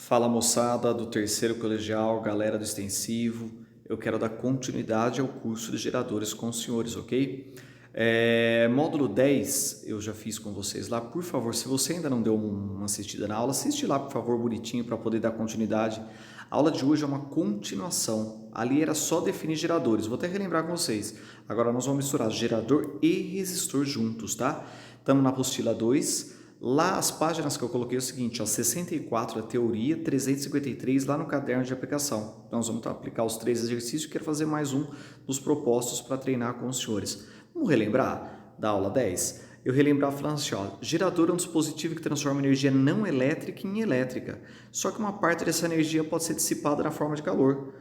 Fala moçada do terceiro colegial, galera do extensivo, eu quero dar continuidade ao curso de geradores com os senhores, ok? Módulo 10 eu já fiz com vocês lá, por favor, se você ainda não deu uma assistida na aula, assiste lá por favor bonitinho para poder dar continuidade. A aula de hoje é uma continuação, ali era só definir geradores, vou até relembrar com vocês. Agora nós vamos misturar gerador e resistor juntos, tá? Estamos na apostila 2. Lá as páginas que eu coloquei é o seguinte, ó, 64 a teoria, 353 lá no caderno de aplicação. Então, nós vamos aplicar os 3 exercícios, quero fazer mais um dos propostos para treinar com os senhores. Vamos relembrar da aula 10? Eu relembrar falando assim, ó, gerador é um dispositivo que transforma energia não elétrica em elétrica, só que uma parte dessa energia pode ser dissipada na forma de calor.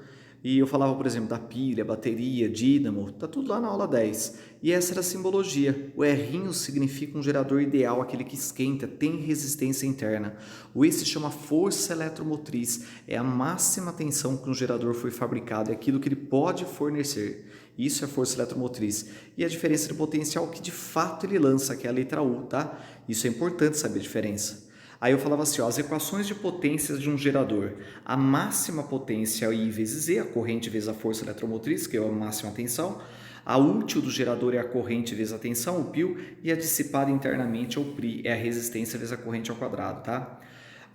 E eu falava, por exemplo, da pilha, bateria, dínamo, tá tudo lá na aula 10. E essa era a simbologia. O R significa um gerador ideal, aquele que esquenta, tem resistência interna. O E se chama força eletromotriz, é a máxima tensão que um gerador foi fabricado, é aquilo que ele pode fornecer. Isso é força eletromotriz. E a diferença de potencial que de fato ele lança, que é a letra U, tá? Isso é importante saber a diferença. Aí eu falava assim, ó, as equações de potências de um gerador. A máxima potência é I vezes Z, a corrente vezes a força eletromotriz, que é a máxima tensão. A útil do gerador é a corrente vezes a tensão, o π, e a dissipada internamente é o PRI, é a resistência vezes a corrente ao quadrado, tá?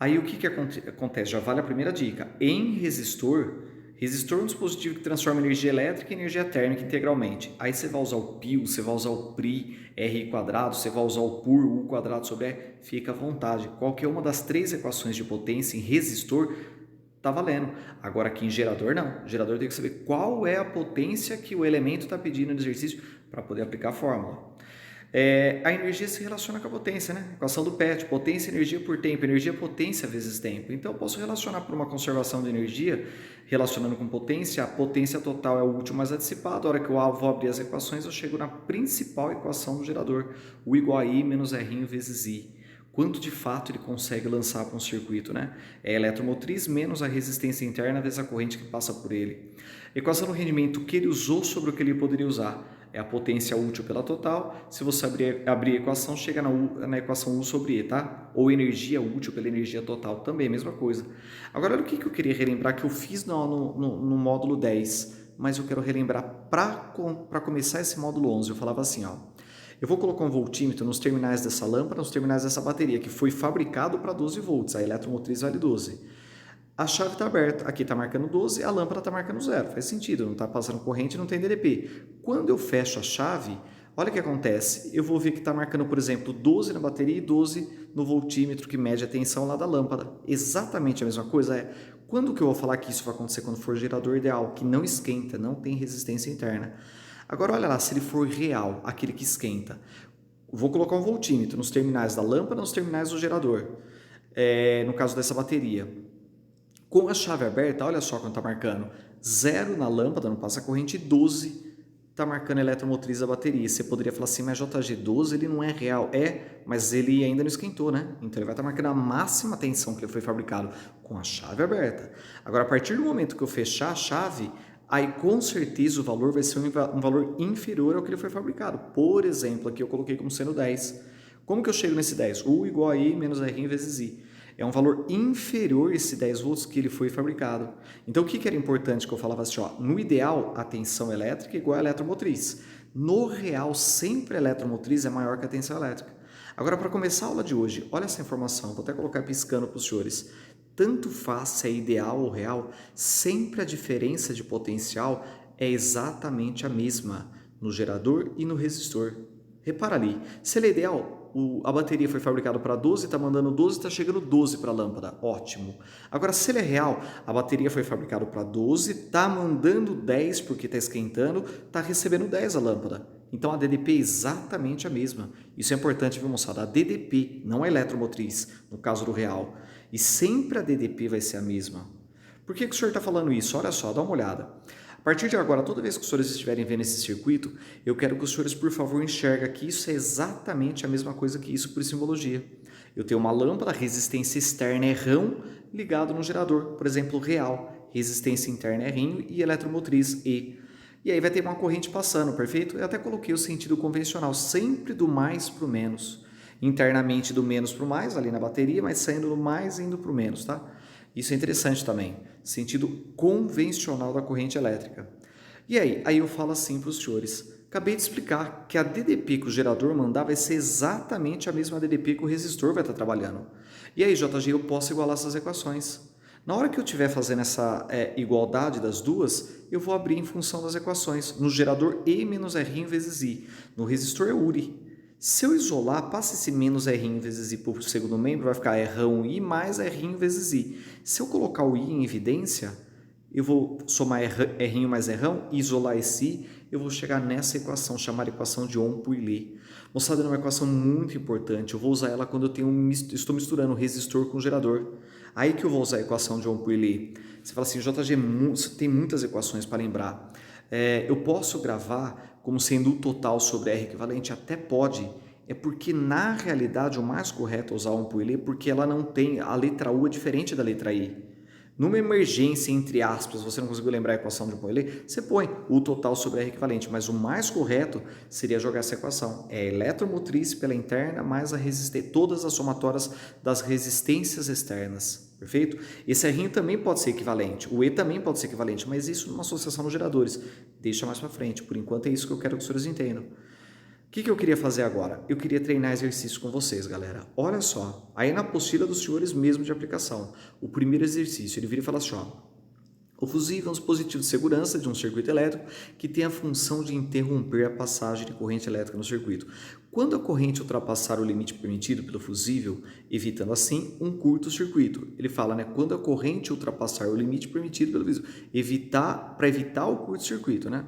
Aí o que acontece? Já vale a primeira dica. Em resistor é um dispositivo que transforma energia elétrica em energia térmica integralmente. Aí você vai usar o π, você vai usar o PRI, R quadrado, você vai usar o PUR, U quadrado sobre E, fica à vontade. Qualquer uma das 3 equações de potência em resistor está valendo. Agora aqui em gerador não. O gerador tem que saber qual é a potência que o elemento está pedindo no exercício para poder aplicar a fórmula. A energia se relaciona com a potência, né? Equação do PET, potência, energia por tempo, energia, potência vezes tempo. Então, eu posso relacionar por uma conservação de energia, relacionando com potência, a potência total é o útil mais a dissipada. A hora que eu vou abrir as equações, eu chego na principal equação do gerador, U igual a I menos R vezes I. Quanto de fato ele consegue lançar para um circuito, né? É a eletromotriz menos a resistência interna vezes a corrente que passa por ele. Equação do rendimento que ele usou sobre o que ele poderia usar. É a potência útil pela total. Se você abrir a equação, chega na equação U sobre E, tá? Ou energia útil pela energia total, também a mesma coisa. Agora, olha o que eu queria relembrar que eu fiz no módulo 10, mas eu quero relembrar para começar esse módulo 11. Eu falava assim, ó. Eu vou colocar um voltímetro nos terminais dessa lâmpada, nos terminais dessa bateria, que foi fabricado para 12 volts, a eletromotriz vale 12. A chave está aberta, aqui está marcando 12, a lâmpada está marcando 0. Faz sentido, não está passando corrente, não tem DDP. Quando eu fecho a chave, olha o que acontece. Eu vou ver que está marcando, por exemplo, 12 na bateria e 12 no voltímetro que mede a tensão lá da lâmpada. Exatamente a mesma coisa. Quando que eu vou falar que isso vai acontecer? Quando for gerador ideal, que não esquenta, não tem resistência interna. Agora olha lá, se ele for real, aquele que esquenta. Vou colocar um voltímetro nos terminais da lâmpada, nos terminais do gerador. No caso dessa bateria. Com a chave aberta, olha só quando está marcando 0 na lâmpada, não passa corrente, e 12 está marcando a eletromotriz da bateria. Você poderia falar assim, mas JG12 ele não é real. Mas ele ainda não esquentou, né? Então ele vai estar marcando a máxima tensão que ele foi fabricado com a chave aberta. Agora, a partir do momento que eu fechar a chave, aí com certeza o valor vai ser um valor inferior ao que ele foi fabricado. Por exemplo, aqui eu coloquei como sendo 10. Como que eu chego nesse 10? U igual a I menos R vezes I. É um valor inferior a esse 10 volts que ele foi fabricado. Então, o que era importante que eu falava assim? Ó, no ideal, a tensão elétrica é igual à eletromotriz. No real, sempre a eletromotriz é maior que a tensão elétrica. Agora, para começar a aula de hoje, olha essa informação, vou até colocar piscando para os senhores. Tanto faz se é ideal ou real, sempre a diferença de potencial é exatamente a mesma no gerador e no resistor. Repara ali, se ele é ideal, a bateria foi fabricada para 12, está mandando 12, está chegando 12 para a lâmpada. Ótimo. Agora, se ele é real, a bateria foi fabricada para 12, está mandando 10 porque está esquentando, está recebendo 10 a lâmpada. Então, a DDP é exatamente a mesma. Isso é importante, viu, moçada? A DDP, não a eletromotriz, no caso do real. E sempre a DDP vai ser a mesma. Por que o senhor está falando isso? Olha só, dá uma olhada. A partir de agora, toda vez que os senhores estiverem vendo esse circuito, eu quero que os senhores, por favor, enxerguem que isso é exatamente a mesma coisa que isso por simbologia. Eu tenho uma lâmpada, resistência externa é Rão, ligado no gerador, por exemplo, real. Resistência interna é Rim e eletromotriz E. E aí vai ter uma corrente passando, perfeito? Eu até coloquei o sentido convencional, sempre do mais para o menos. Internamente do menos para o mais, ali na bateria, mas saindo do mais e indo para o menos, tá? Isso é interessante também, sentido convencional da corrente elétrica. E aí eu falo assim para os senhores, acabei de explicar que a DDP que o gerador mandar vai ser exatamente a mesma DDP que o resistor vai estar trabalhando. E aí, JG, eu posso igualar essas equações. Na hora que eu estiver fazendo essa igualdade das duas, eu vou abrir em função das equações. No gerador, E menos R vezes I. No resistor é URI. Se eu isolar, passa esse menos R vezes I para o segundo membro, vai ficar R1I mais R vezes I. Se eu colocar o I em evidência, eu vou somar R mais R1 e isolar esse I, eu vou chegar nessa equação, chamada equação de Ohm-Pouillet. Moçada, é uma equação muito importante, eu vou usar ela quando estou misturando o resistor com o gerador. Aí que eu vou usar a equação de Ohm-Pouillet. Você fala assim, JG, tem muitas equações para lembrar. Eu posso gravar como sendo o total sobre R equivalente? Até pode. É porque, na realidade, o mais correto é usar Ohm-Pouillet porque ela não tem, a letra U é diferente da letra I. Numa emergência, entre aspas, você não conseguiu lembrar a equação de Poinet, você põe o total sobre R equivalente, mas o mais correto seria jogar essa equação. É a eletromotriz pela interna mais todas as somatórias das resistências externas. Perfeito? Esse R também pode ser equivalente, o E também pode ser equivalente, mas isso numa associação nos geradores. Deixa mais para frente. Por enquanto é isso que eu quero que os senhores entendam. O que eu queria fazer agora? Eu queria treinar exercícios com vocês, galera. Olha só, aí na apostila dos senhores mesmo de aplicação, o primeiro exercício, ele vira e fala assim, ó, o fusível é um dispositivo de segurança de um circuito elétrico que tem a função de interromper a passagem de corrente elétrica no circuito. Quando a corrente ultrapassar o limite permitido pelo fusível, evitando assim um curto-circuito. Ele fala, né, quando a corrente ultrapassar o limite permitido pelo fusível, para evitar o curto-circuito, né?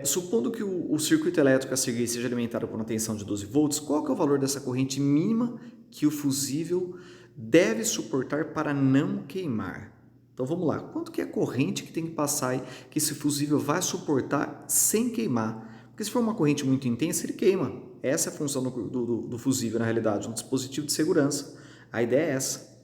Supondo que o circuito elétrico a seguir seja alimentado por uma tensão de 12 volts, qual que é o valor dessa corrente mínima que o fusível deve suportar para não queimar? Então vamos lá, quanto que é a corrente que tem que passar aí, que esse fusível vai suportar sem queimar? Porque se for uma corrente muito intensa, ele queima. Essa é a função do fusível, na realidade, um dispositivo de segurança. A ideia é essa.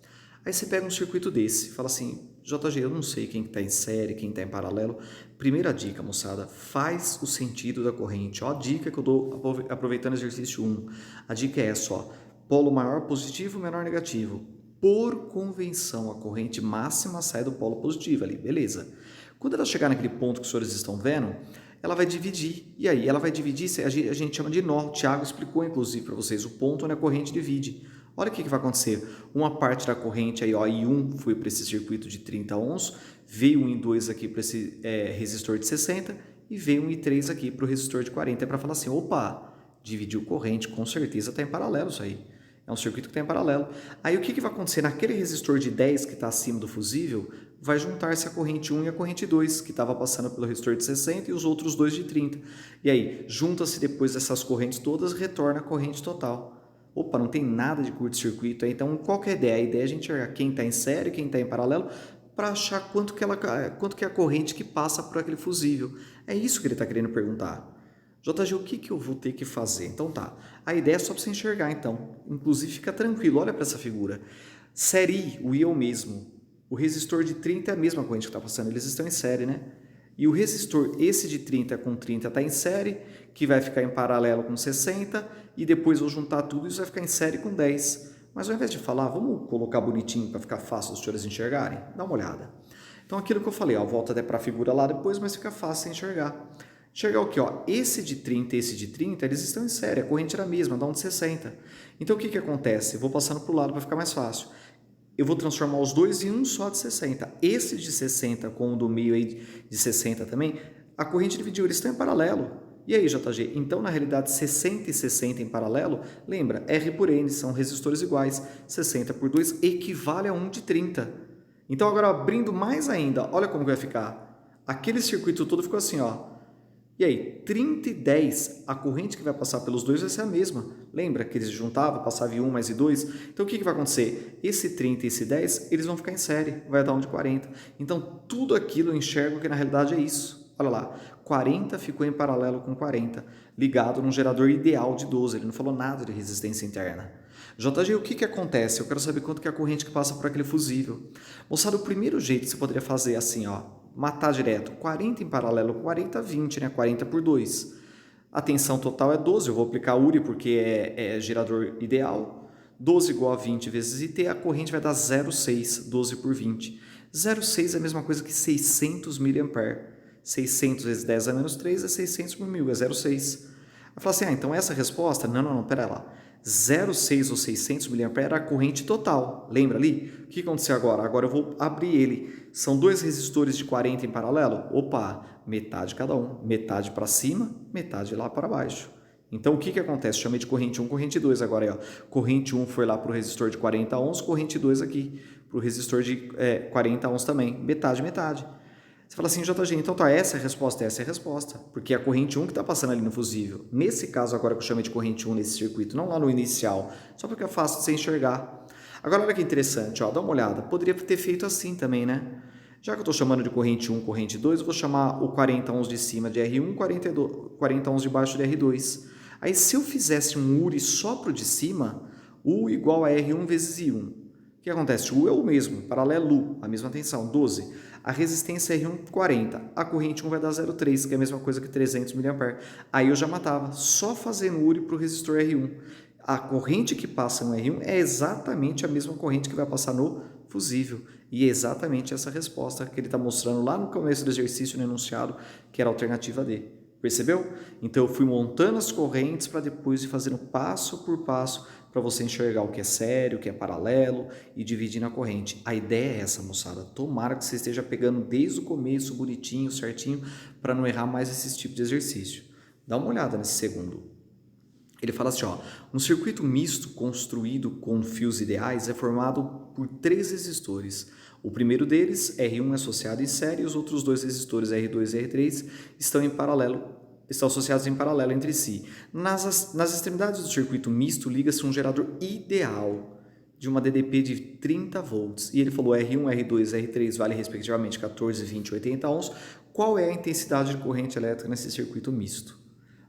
Aí você pega um circuito desse, fala assim, JG, eu não sei quem está em série, quem está em paralelo. Primeira dica, moçada, faz o sentido da corrente. Ó, a dica que eu dou aproveitando o exercício 1. A dica é essa, ó, polo maior positivo, menor negativo. Por convenção, a corrente máxima sai do polo positivo ali, beleza. Quando ela chegar naquele ponto que os senhores estão vendo, ela vai dividir. E aí, ela vai dividir, a gente chama de nó. O Thiago explicou, inclusive, para vocês, o ponto onde a corrente divide. Olha o que vai acontecer. Uma parte da corrente, aí, ó, I1 foi para esse circuito de 30 ohms, veio um I2 aqui para esse resistor de 60 e veio um I3 aqui para o resistor de 40. É para falar assim, opa, dividiu corrente, com certeza está em paralelo isso aí. É um circuito que está em paralelo. Aí o que vai acontecer? Naquele resistor de 10 que está acima do fusível, vai juntar-se a corrente 1 e a corrente 2, que estava passando pelo resistor de 60 e os outros dois de 30. E aí, junta-se depois dessas correntes todas, retorna a corrente total. Opa, não tem nada de curto-circuito aí, então qual que é a ideia? A ideia é a gente enxergar quem está em série, quem está em paralelo, para achar quanto que é a corrente que passa por aquele fusível. É isso que ele está querendo perguntar. JG, o que eu vou ter que fazer? Então tá, a ideia é só para você enxergar então. Inclusive fica tranquilo, olha para essa figura. Série I, o I é o mesmo. O resistor de 30 é a mesma corrente que está passando, eles estão em série, né? E o resistor, esse de 30 com 30 está em série, que vai ficar em paralelo com 60, e depois vou juntar tudo e isso vai ficar em série com 10. Mas ao invés de falar, vamos colocar bonitinho para ficar fácil os senhores enxergarem? Dá uma olhada. Então aquilo que eu falei, ó, volta até para a figura lá depois, mas fica fácil enxergar. Enxergar o que? Ó, esse de 30 e esse de 30, eles estão em série, a corrente era a mesma, dá um de 60. Então o que acontece? Eu vou passando para o lado para ficar mais fácil. Eu vou transformar os dois em um só de 60. Esse de 60 com o do meio aí de 60 também, a corrente dividiu, eles estão em paralelo. E aí, JG? Então, na realidade, 60 e 60 em paralelo, lembra, R por N, são resistores iguais. 60 por 2 equivale a 1 de 30. Então, agora, abrindo mais ainda, olha como vai ficar. Aquele circuito todo ficou assim, ó. E aí, 30 e 10, a corrente que vai passar pelos dois vai ser a mesma. Lembra que eles juntavam, passava I1 mais I2? Então, o que vai acontecer? Esse 30 e esse 10, eles vão ficar em série, vai dar um de 40. Então, tudo aquilo eu enxergo que na realidade é isso. Olha lá, 40 ficou em paralelo com 40, ligado num gerador ideal de 12. Ele não falou nada de resistência interna. JG, o que acontece? Eu quero saber quanto que é a corrente que passa por aquele fusível. Moçada, o primeiro jeito que você poderia fazer assim, ó, matar direto, 40 em paralelo com 40, 20, né? 40 por 2. A tensão total é 12, eu vou aplicar URI porque é gerador ideal. 12 igual a 20 vezes IT, a corrente vai dar 0,6, 12 por 20. 0,6 é a mesma coisa que 600 mA. 600 vezes 10 a menos 3 é 600 por 1000, é 0,6. Vai falar assim, então essa resposta, não, pera lá. 0,6 ou 600 mA era a corrente total. Lembra ali? O que aconteceu agora? Agora eu vou abrir ele. São dois resistores de 40 em paralelo? Opa, metade cada um. Metade para cima, metade lá para baixo. Então, o que acontece? Chamei de corrente 1, corrente 2 agora. Aí, ó. Corrente 1 foi lá para o resistor de 40 ohms, corrente 2 aqui para o resistor de 40 ohms também. Metade, metade. Você fala assim, JG, então tá, essa é a resposta, porque é a corrente 1 que está passando ali no fusível. Nesse caso agora que eu chamei de corrente 1 nesse circuito, não lá no inicial, só porque é fácil de você enxergar. Agora olha que interessante, ó, dá uma olhada, poderia ter feito assim também, né? Já que eu estou chamando de corrente 1, corrente 2, eu vou chamar o 40 ohms de cima de R1, 40 ohms de baixo de R2. Aí se eu fizesse um URI só para o de cima, U igual a R1 vezes I1. O que acontece? O U é o mesmo, paralelo, a mesma tensão, 12. A resistência é R1, 40. A corrente 1 vai dar 0,3, que é a mesma coisa que 300 mA. Aí eu já matava, só fazendo URI para o resistor R1. A corrente que passa no R1 é exatamente a mesma corrente que vai passar no fusível. E é exatamente essa resposta que ele está mostrando lá no começo do exercício no enunciado, que era a alternativa D. Percebeu? Então eu fui montando as correntes para depois ir fazendo passo por passo para você enxergar o que é sério, o que é paralelo e dividir na corrente. A ideia é essa, moçada. Tomara que você esteja pegando desde o começo, bonitinho, certinho, para não errar mais esse tipo de exercício. Dá uma olhada nesse segundo. Ele fala assim, ó, um circuito misto construído com fios ideais é formado por 3 resistores. O primeiro deles, R1, é associado em série, e os outros 2 resistores, R2 e R3, estão associados em paralelo entre si. Nas extremidades do circuito misto, liga-se um gerador ideal de uma DDP de 30 volts. E ele falou R1, R2 e R3 vale respectivamente 14, 20 e 80 ohms. Qual é a intensidade de corrente elétrica nesse circuito misto?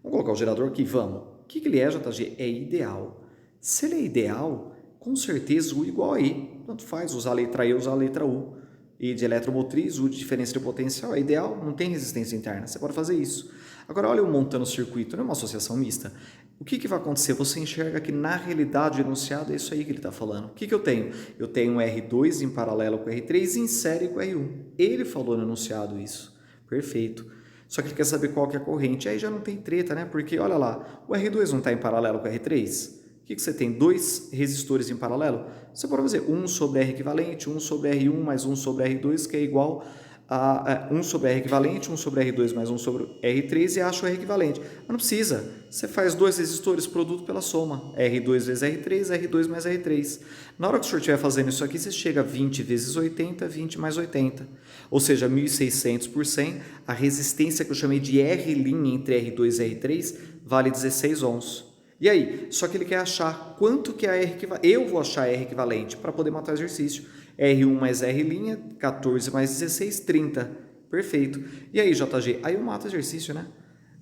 Vamos colocar o gerador aqui? Vamos. O que ele é, JG? É ideal. Se ele é ideal, com certeza U igual a E. Tanto faz usar a letra E ou usar a letra U. E de eletromotriz, U de diferença de potencial é ideal, não tem resistência interna. Você pode fazer isso. Agora, olha eu montando o circuito, não é uma associação mista. O que vai acontecer? Você enxerga que na realidade o enunciado é isso aí que ele está falando. O que eu tenho? Eu tenho um R2 em paralelo com o R3 e em série com o R1. Ele falou no enunciado isso. Perfeito. Só que ele quer saber qual que é a corrente. Aí já não tem treta, né? Porque, olha lá, o R2 não está em paralelo com o R3? O que você tem? 2 resistores em paralelo? Você pode fazer 1 sobre R equivalente, 1 sobre R1 mais 1 sobre R2, que é igual a 1 sobre R equivalente, 1 sobre R2 mais 1 sobre R3 e acha o R equivalente. Mas não precisa. Você faz 2 resistores, produto pela soma. R2 vezes R3, R2 mais R3. Na hora que o senhor estiver fazendo isso aqui, você chega a 20 vezes 80, 20 mais 80. Ou seja, 1.600 por 100. A resistência que eu chamei de R' entre R2 e R3 vale 16 ohms. E aí? Só que ele quer achar quanto que é a R equivalente. Eu vou achar a R equivalente para poder matar o exercício. R1 mais R', 14 mais 16, 30. Perfeito. E aí, JG? Aí eu mato o exercício, né?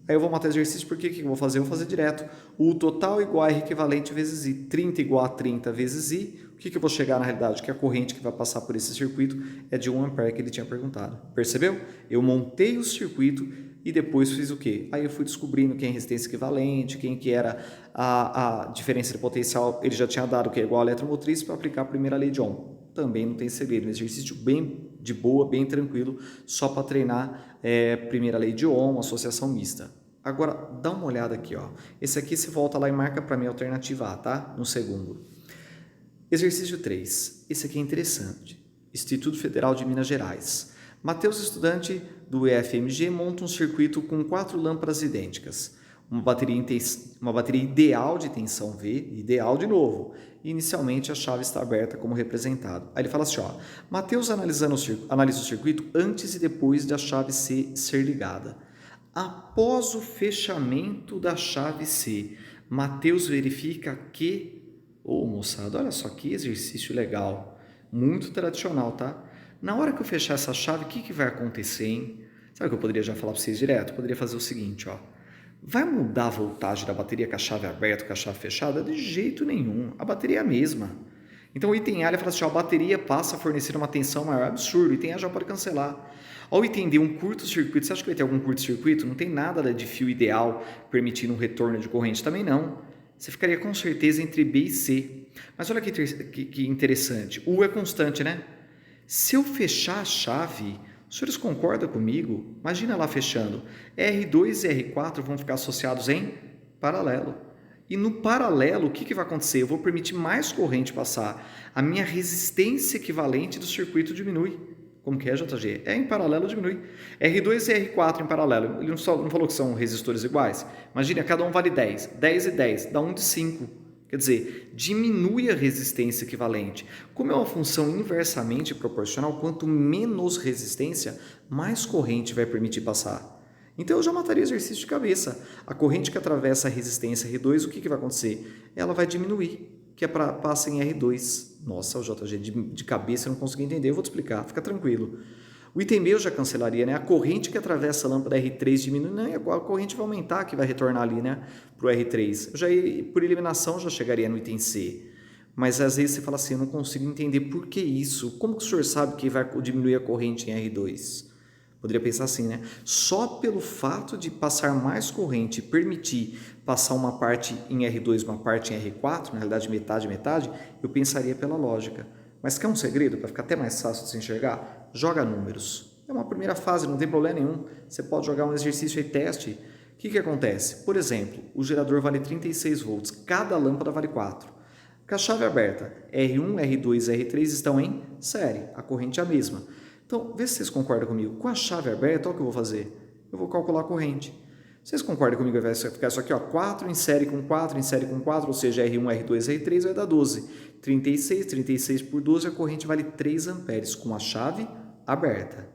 Aí eu vou matar o exercício porque o que eu vou fazer? Eu vou fazer direto. O total igual a R equivalente vezes I. 30 igual a 30 vezes I. O que eu vou chegar na realidade? Que a corrente que vai passar por esse circuito é de 1 ampere que ele tinha perguntado. Percebeu? Eu montei o circuito e depois fiz o quê? Aí eu fui descobrindo quem é resistência equivalente, quem que era a diferença de potencial. Ele já tinha dado que é igual a eletromotriz para aplicar a primeira lei de Ohm. Também não tem segredo, um exercício bem de boa, bem tranquilo, só para treinar primeira lei de Ohm, associação mista. Agora, dá uma olhada aqui, ó. Esse aqui você volta lá e marca para mim a alternativa A, tá? No segundo. Exercício 3. Esse aqui é interessante. Instituto Federal de Minas Gerais. Matheus, estudante do EFMG, monta um circuito com 4 lâmpadas idênticas. Uma bateria ideal de tensão V, ideal de novo. E inicialmente a chave está aberta como representado. Aí ele fala assim, ó, Matheus analisa o circuito antes e depois da chave C ser ligada. Após o fechamento da chave C, Matheus verifica que... Ô, moçada, olha só que exercício legal. Muito tradicional, tá? Na hora que eu fechar essa chave, o que vai acontecer, hein? Sabe o que eu poderia já falar para vocês direto? Eu poderia fazer o seguinte, ó. Vai mudar a voltagem da bateria com a chave aberta, com a chave fechada? De jeito nenhum. A bateria é a mesma. Então o item A ele fala assim, ó, a bateria passa a fornecer uma tensão maior. Absurdo. O item A já pode cancelar. Ao o item D, um curto-circuito. Você acha que vai ter algum curto-circuito? Não tem nada de fio ideal permitindo um retorno de corrente. Também não. Você ficaria com certeza entre B e C. Mas olha que interessante, o U é constante, né? Se eu fechar a chave, os senhores concordam comigo? Imagina lá fechando, R2 e R4 vão ficar associados em paralelo. E no paralelo, o que vai acontecer? Eu vou permitir mais corrente passar. A minha resistência equivalente do circuito diminui. Como que é, JG? É em paralelo diminui. R2 e R4 em paralelo. Ele não falou que são resistores iguais? Imagina, cada um vale 10. 10 e 10 dá 1 de 5. Quer dizer, diminui a resistência equivalente. Como é uma função inversamente proporcional, quanto menos resistência, mais corrente vai permitir passar. Então eu já mataria o exercício de cabeça. A corrente que atravessa a resistência R2, o que vai acontecer? Ela vai diminuir, que é para passar em R2. Nossa, o JG de cabeça eu não consegui entender, eu vou te explicar, fica tranquilo. O item B eu já cancelaria, né? A corrente que atravessa a lâmpada R3 diminui, não, e agora a corrente vai aumentar, que vai retornar ali, né? Para o R3. Eu já, por eliminação, já chegaria no item C. Mas às vezes você fala assim, eu não consigo entender por que isso. Como que o senhor sabe que vai diminuir a corrente em R2? Poderia pensar assim, né? Só pelo fato de passar mais corrente e permitir passar uma parte em R2 uma parte em R4, na realidade metade, eu pensaria pela lógica. Mas quer um segredo para ficar até mais fácil de se enxergar? Joga números. É uma primeira fase, não tem problema nenhum. Você pode jogar um exercício e teste. O que acontece? Por exemplo, o gerador vale 36 volts, cada lâmpada vale 4. Com a chave aberta, R1, R2 e R3 estão em série, a corrente é a mesma. Então, vê se vocês concordam comigo. Com a chave aberta, olha o que eu vou fazer. Eu vou calcular a corrente. Vocês concordam comigo? Vai ficar isso aqui, ó, 4 em série com 4, em série com 4, ou seja, R1, R2, R3 vai dar 12. 36 por 12, a corrente vale 3 amperes com a chave aberta.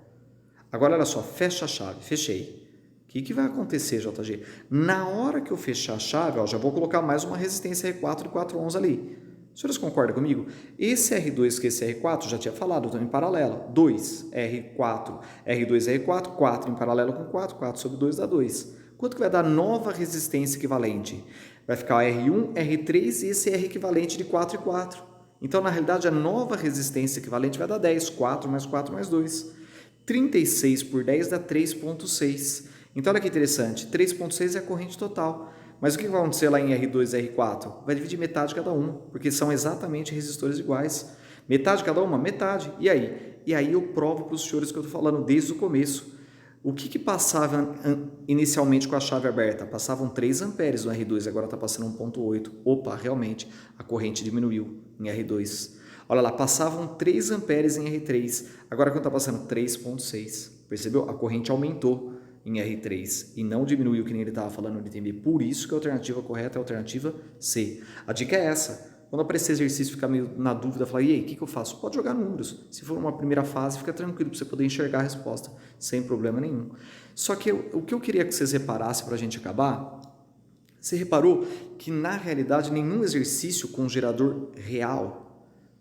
Agora, olha só, fecha a chave. Fechei. O que vai acontecer, JG? Na hora que eu fechar a chave, ó, já vou colocar mais uma resistência R4 de 4 ohms ali. Os senhores concordam comigo? Esse R2 que esse R4, já tinha falado, estão em paralelo. 2, R4, R2, R4, 4 em paralelo com 4, 4 sobre 2 dá 2. Quanto que vai dar nova resistência equivalente? Vai ficar o R1, R3 e esse R equivalente de 4 e 4. Então, na realidade, a nova resistência equivalente vai dar 10, 4 mais 4 mais 2. 36 por 10 dá 3,6. Então, olha que interessante, 3,6 é a corrente total. Mas o que vai acontecer lá em R2 e R4? Vai dividir metade cada uma, porque são exatamente resistores iguais. Metade cada uma? Metade. E aí? E aí eu provo para os senhores que eu estou falando desde o começo. O que passava inicialmente com a chave aberta? Passavam 3 amperes no R2, agora está passando 1,8. Opa, realmente, a corrente diminuiu em R2. Olha lá, passavam 3 amperes em R3, agora quando está passando 3,6. Percebeu? A corrente aumentou em R3 e não diminuiu, que nem ele estava falando no item B. Por isso que a alternativa correta é a alternativa C. A dica é essa. Quando aparecer exercício, ficar meio na dúvida, falar, e aí, o que eu faço? Pode jogar números. Se for uma primeira fase, fica tranquilo para você poder enxergar a resposta, sem problema nenhum. Só que o que eu queria que vocês reparassem para a gente acabar, você reparou que, na realidade, nenhum exercício com gerador real,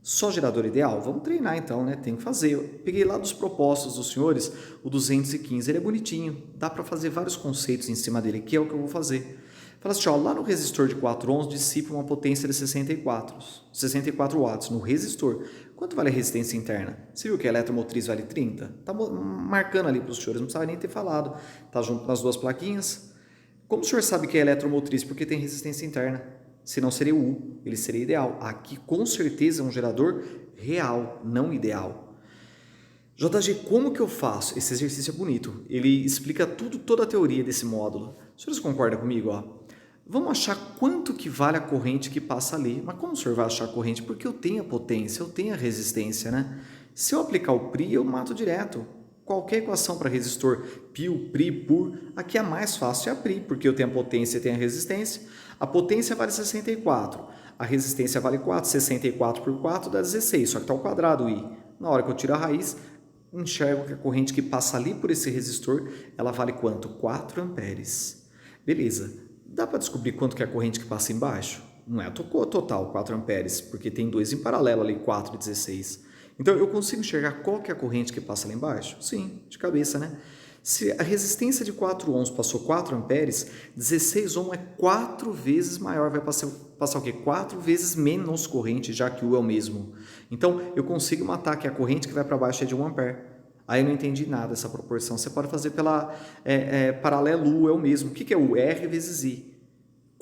só gerador ideal? Vamos treinar então, né? Tem que fazer. Eu peguei lá dos propostos dos senhores, o 215, ele é bonitinho, dá para fazer vários conceitos em cima dele, que é o que eu vou fazer. Fala assim, ó, lá no resistor de 4 ohms dissipa uma potência de 64 watts no resistor. Quanto vale a resistência interna? Você viu que a eletromotriz vale 30? Tá marcando ali para os senhores, não precisava nem ter falado. Tá junto nas duas plaquinhas. Como o senhor sabe que é eletromotriz? Porque tem resistência interna. Se não seria o U, ele seria ideal. Aqui com certeza é um gerador real, não ideal. JG, como que eu faço? Esse exercício é bonito. Ele explica tudo, toda a teoria desse módulo. Os senhores concordam comigo? Ó? Vamos achar quanto que vale a corrente que passa ali. Mas como o senhor vai achar a corrente? Porque eu tenho a potência, eu tenho a resistência, né? Se eu aplicar o PRI, eu mato direto. Qualquer equação para resistor PIL, PRI, PUR, aqui é mais fácil é a PRI, porque eu tenho a potência e tenho a resistência. A potência vale 64, a resistência vale 4, 64 por 4 dá 16, só que está ao quadrado I. Na hora que eu tiro a raiz, enxergo que a corrente que passa ali por esse resistor, ela vale quanto? 4 amperes. Beleza, dá para descobrir quanto que é a corrente que passa embaixo? Não é total 4 amperes, porque tem 2 em paralelo ali, 4 e 16. Então, eu consigo enxergar qual que é a corrente que passa lá embaixo? Sim, de cabeça, né? Se a resistência de 4 ohms passou 4 amperes, 16 ohms é 4 vezes maior, vai passar o quê? 4 vezes menos corrente, já que o é o mesmo. Então, eu consigo matar que a corrente que vai para baixo é de 1 ampere. Aí eu não entendi nada essa proporção. Você pode fazer pela paralelo U, é o mesmo. O que é U? R vezes I.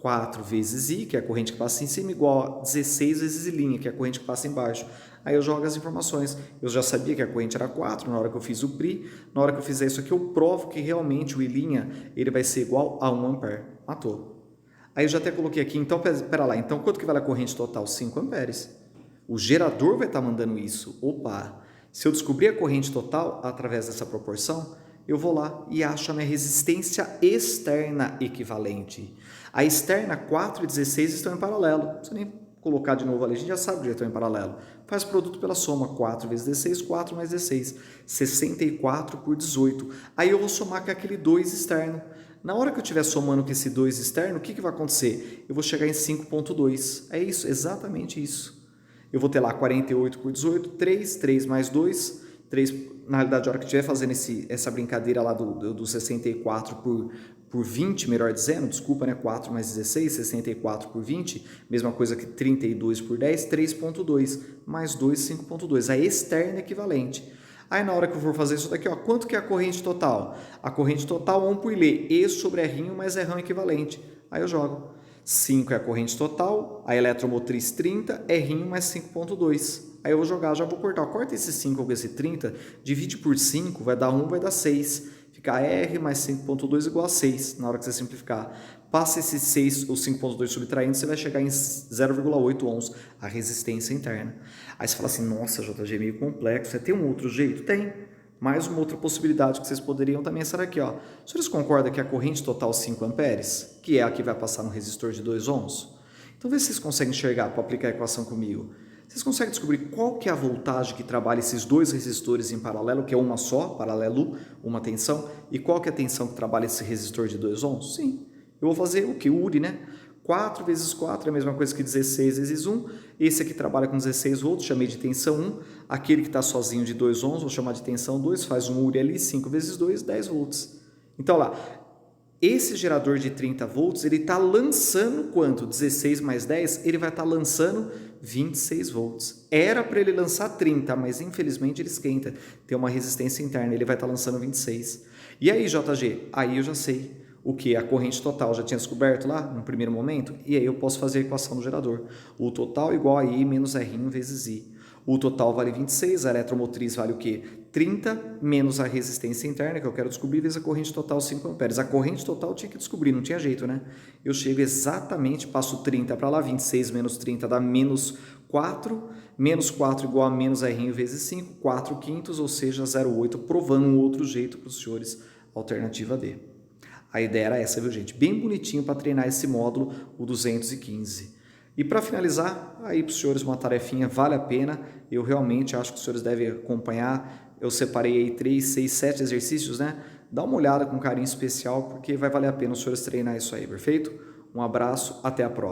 4 vezes I, que é a corrente que passa em cima, igual a 16 vezes I', que é a corrente que passa embaixo. Aí eu jogo as informações. Eu já sabia que a corrente era 4 na hora que eu fiz o PRI. Na hora que eu fizer isso aqui, eu provo que realmente o I' ele vai ser igual a 1 ampere. Matou. Aí eu já até coloquei aqui, então, pera lá, então quanto que vale a corrente total? 5 amperes. O gerador vai estar mandando isso. Opa! Se eu descobrir a corrente total através dessa proporção, eu vou lá e acho a minha resistência externa equivalente. A externa, 4 e 16 estão em paralelo. Não precisa nem colocar de novo ali, a gente já sabe que já estão em paralelo. Faz produto pela soma, 4 vezes 16, 4 mais 16, 64 por 18. Aí eu vou somar com aquele 2 externo. Na hora que eu estiver somando com esse 2 externo, o que vai acontecer? Eu vou chegar em 5,2. É isso, exatamente isso. Eu vou ter lá 48 por 18, 3, 3 mais 2, 3, na realidade, a hora que estiver fazendo essa brincadeira lá do 64 por 20, melhor dizendo, desculpa, né? 4 mais 16, 64 por 20, mesma coisa que 32 por 10, 3,2, mais 2, 5,2, a externa equivalente. Aí na hora que eu for fazer isso daqui, ó, quanto que é a corrente total? A corrente total, 1 por Lê, E sobre R'inho mais R'ão equivalente. Aí eu jogo. 5 é a corrente total, a eletromotriz 30, R'inho mais 5,2. Aí eu vou jogar, já vou cortar. Corta esse 5 com esse 30, divide por 5, vai dar 1, vai dar 6. Fica R mais 5,2 igual a 6, na hora que você simplificar. Passa esse 6, o 5,2 subtraindo, você vai chegar em 0,8 ohms, a resistência interna. Aí você fala assim, nossa, JG, é meio complexo, você tem um outro jeito? Tem. Mais uma outra possibilidade que vocês poderiam também ser aqui, ó. Os senhores concordam que a corrente total 5 amperes, que é a que vai passar no resistor de 2 ohms? Então vê se vocês conseguem enxergar para aplicar a equação comigo. Vocês conseguem descobrir qual que é a voltagem que trabalha esses dois resistores em paralelo, que é uma só, paralelo, uma tensão, e qual que é a tensão que trabalha esse resistor de 2 ohms? Sim. Eu vou fazer o que? URI, né? 4 vezes 4 é a mesma coisa que 16 vezes 1. Esse aqui trabalha com 16 volts, chamei de tensão 1. Aquele que está sozinho de 2 ohms, vou chamar de tensão 2, faz um URI ali, 5 vezes 2, 10 volts. Então, lá, esse gerador de 30 volts, ele está lançando quanto? 16 mais 10, ele vai estar lançando 26 volts. Era para ele lançar 30, mas infelizmente ele esquenta. Tem uma resistência interna, ele vai estar lançando 26. E aí, JG? Aí eu já sei. O que? A corrente total já tinha descoberto lá no primeiro momento? E aí eu posso fazer a equação do gerador. O total igual a I menos R'inho vezes I. O total vale 26, a eletromotriz vale o quê? 30 menos a resistência interna, que eu quero descobrir, vezes a corrente total 5 amperes. A corrente total eu tinha que descobrir, não tinha jeito, né? Eu chego exatamente, passo 30 para lá, 26 menos 30 dá menos 4, menos 4 igual a menos R'inho vezes 5, 4 quintos, ou seja, 0,8, provando um outro jeito para os senhores, alternativa D. A ideia era essa, viu, gente? Bem bonitinho para treinar esse módulo, o 215. E para finalizar, aí para os senhores uma tarefinha, vale a pena. Eu realmente acho que os senhores devem acompanhar. Eu separei aí 3, 6, 7 exercícios, né? Dá uma olhada com carinho especial, porque vai valer a pena os senhores treinar isso aí, perfeito? Um abraço, até a próxima.